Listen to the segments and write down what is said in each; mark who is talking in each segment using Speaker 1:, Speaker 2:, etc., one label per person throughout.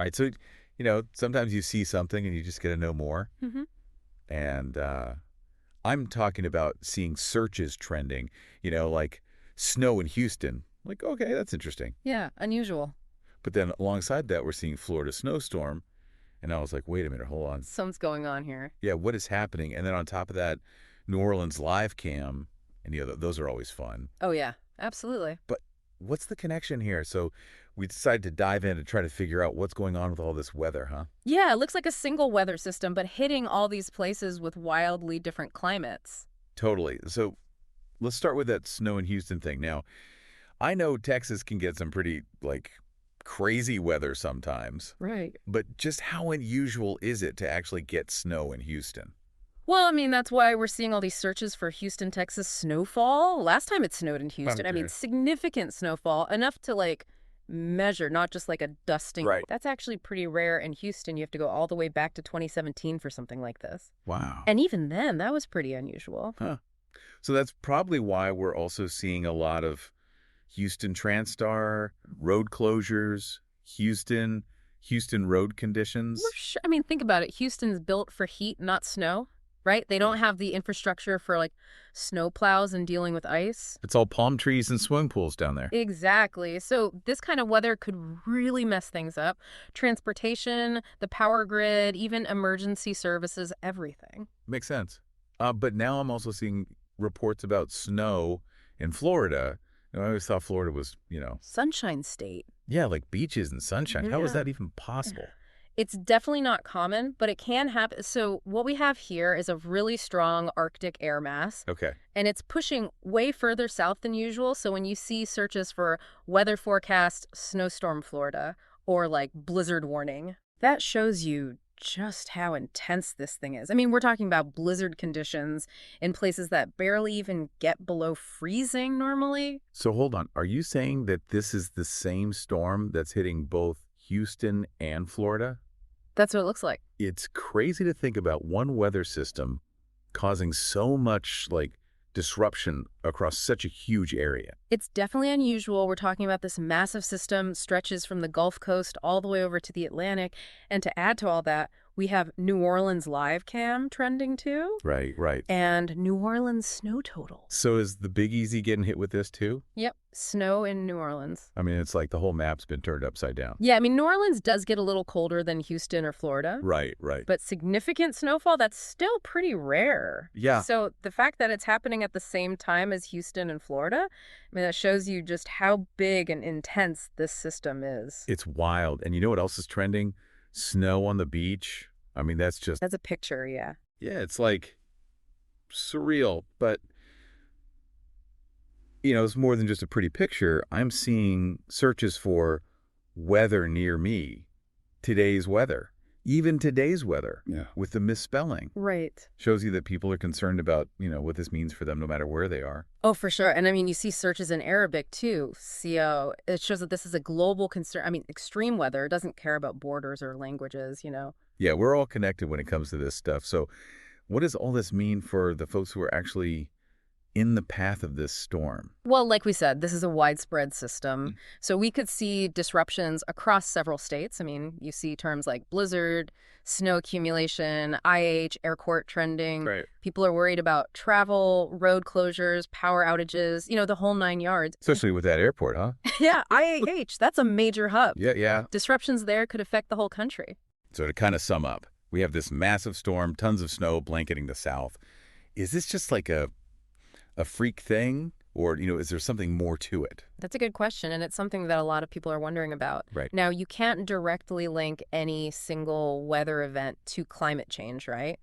Speaker 1: All right, so, sometimes you see something and you just get to know more.
Speaker 2: Hmm.
Speaker 1: And I'm talking about seeing searches trending, like snow in Houston. Like, okay, that's interesting.
Speaker 2: Yeah, unusual.
Speaker 1: But then alongside that, we're seeing Florida snowstorm. And I was like, wait a minute, hold on.
Speaker 2: Something's going on here.
Speaker 1: Yeah, what is happening? And then on top of that, New Orleans live cam, and those are always fun.
Speaker 2: Oh, yeah, absolutely.
Speaker 1: But what's the connection here? So we decided to dive in and try to figure out what's going on with all this weather, huh?
Speaker 2: Yeah, it looks like a single weather system, but hitting all these places with wildly different climates.
Speaker 1: Totally. So let's start with that snow in Houston thing. Now, I know Texas can get some pretty, crazy weather sometimes,
Speaker 2: Right.
Speaker 1: but just how unusual is it to actually get snow in Houston?
Speaker 2: Well, I mean, that's why we're seeing all these searches for Houston, Texas snowfall. Last time it snowed in Houston, I mean,
Speaker 1: Okay.
Speaker 2: significant snowfall, enough to measure, not just like a dusting.
Speaker 1: Right.
Speaker 2: That's actually pretty rare in Houston. You have to go all the way back to 2017 for something like this.
Speaker 1: Wow.
Speaker 2: And even then, that was pretty unusual.
Speaker 1: Huh. So that's probably why we're also seeing a lot of Houston Transtar, road closures, Houston road conditions.
Speaker 2: I mean, think about it. Houston's built for heat, not snow, right? They don't have the infrastructure for snow plows and dealing with ice.
Speaker 1: It's all palm trees and swimming pools down there.
Speaker 2: Exactly. So this kind of weather could really mess things up. Transportation, the power grid, even emergency services, everything.
Speaker 1: Makes sense. But now I'm also seeing reports about snow in Florida. I always thought Florida was,
Speaker 2: Sunshine State.
Speaker 1: yeah, like beaches and sunshine. How is
Speaker 2: Yeah.
Speaker 1: that even possible?
Speaker 2: It's definitely not common, but it can happen. So what we have here is a really strong Arctic air mass,
Speaker 1: Okay.
Speaker 2: and it's pushing way further south than usual. So when you see searches for weather forecast, snowstorm Florida, or blizzard warning, that shows you just how intense this thing is. I mean, we're talking about blizzard conditions in places that barely even get below freezing normally.
Speaker 1: So hold on. Are you saying that this is the same storm that's hitting both Houston and Florida?
Speaker 2: That's what it looks like.
Speaker 1: It's crazy to think about one weather system causing so much disruption across such a huge area.
Speaker 2: It's definitely unusual. We're talking about this massive system stretches from the Gulf Coast all the way over to the Atlantic. And to add to all that, we have New Orleans live cam trending too,
Speaker 1: Right, right.
Speaker 2: and New Orleans snow total.
Speaker 1: So is the Big Easy getting hit with this too?
Speaker 2: Yep, snow in New Orleans.
Speaker 1: I mean, it's like the whole map's been turned upside down.
Speaker 2: Yeah, I mean, New Orleans does get a little colder than Houston or Florida,
Speaker 1: Right, right.
Speaker 2: but significant snowfall, that's still pretty rare.
Speaker 1: Yeah.
Speaker 2: So the fact that it's happening at the same time as Houston and Florida, I mean, that shows you just how big and intense this system is.
Speaker 1: It's wild. And you know what else is trending? Snow on the beach. I mean, that's
Speaker 2: That's a picture, yeah.
Speaker 1: yeah, it's surreal. But, it's more than just a pretty picture. I'm seeing searches for weather near me, today's weather, even today's weather with the misspelling.
Speaker 2: Right.
Speaker 1: Shows you that people are concerned about, what this means for them no matter where they are.
Speaker 2: Oh, for sure. And I mean, you see searches in Arabic too. CO. It shows that this is a global concern. I mean, extreme weather doesn't care about borders or languages.
Speaker 1: Yeah, we're all connected when it comes to this stuff. So what does all this mean for the folks who are actually in the path of this storm?
Speaker 2: Well, like we said, this is a widespread system. So we could see disruptions across several states. I mean, you see terms like blizzard, snow accumulation, IH, air court trending.
Speaker 1: Right.
Speaker 2: People are worried about travel, road closures, power outages, the whole 9 yards.
Speaker 1: Especially with that airport, huh?
Speaker 2: Yeah, IAH, that's a major hub.
Speaker 1: Yeah.
Speaker 2: Disruptions there could affect the whole country.
Speaker 1: So to kind of sum up, we have this massive storm, tons of snow blanketing the south. Is this just like a freak thing? Or, is there something more to it?
Speaker 2: That's a good question, and it's something that a lot of people are wondering about.
Speaker 1: Right.
Speaker 2: Now, you can't directly link any single weather event to climate change, right?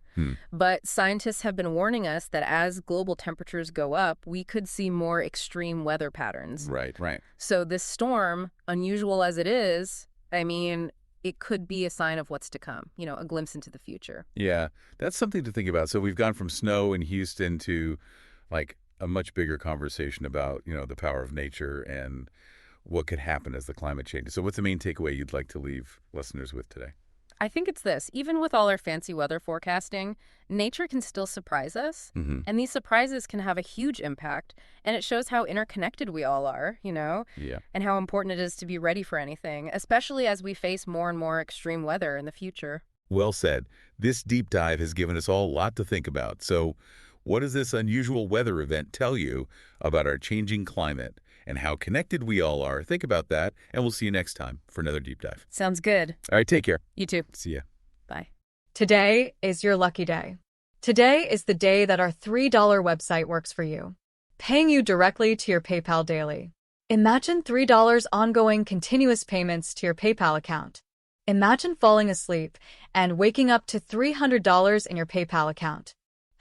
Speaker 2: But scientists have been warning us that as global temperatures go up, we could see more extreme weather patterns.
Speaker 1: Right.
Speaker 2: So this storm, unusual as it is, I mean, it could be a sign of what's to come, a glimpse into the future.
Speaker 1: Yeah, that's something to think about. So we've gone from snow in Houston to a much bigger conversation about, the power of nature and what could happen as the climate changes. So what's the main takeaway you'd like to leave listeners with today?
Speaker 2: I think it's this. Even with all our fancy weather forecasting, nature can still surprise us.
Speaker 1: Hmm.
Speaker 2: And these surprises can have a huge impact. And it shows how interconnected we all are,
Speaker 1: Yeah.
Speaker 2: and how important it is to be ready for anything, especially as we face more and more extreme weather in the future.
Speaker 1: Well said. This deep dive has given us all a lot to think about. So, what does this unusual weather event tell you about our changing climate and how connected we all are? Think about that, and we'll see you next time for another deep dive.
Speaker 2: Sounds good.
Speaker 1: All right, take care.
Speaker 2: You too.
Speaker 1: See ya.
Speaker 2: Bye.
Speaker 3: Today is your lucky day. Today is the day that our $3 website works for you, paying you directly to your PayPal daily. Imagine $3 ongoing continuous payments to your PayPal account. Imagine falling asleep and waking up to $300 in your PayPal account.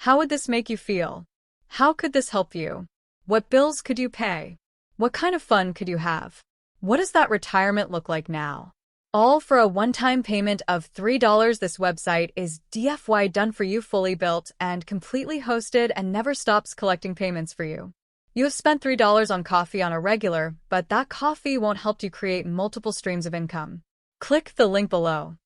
Speaker 3: How would this make you feel? How could this help you? What bills could you pay? What kind of fun could you have? What does that retirement look like now? All for a one-time payment of $3. This website is DFY done for you, fully built and completely hosted, and never stops collecting payments for you. You have spent $3 on coffee on a regular, but that coffee won't help you create multiple streams of income. Click the link below.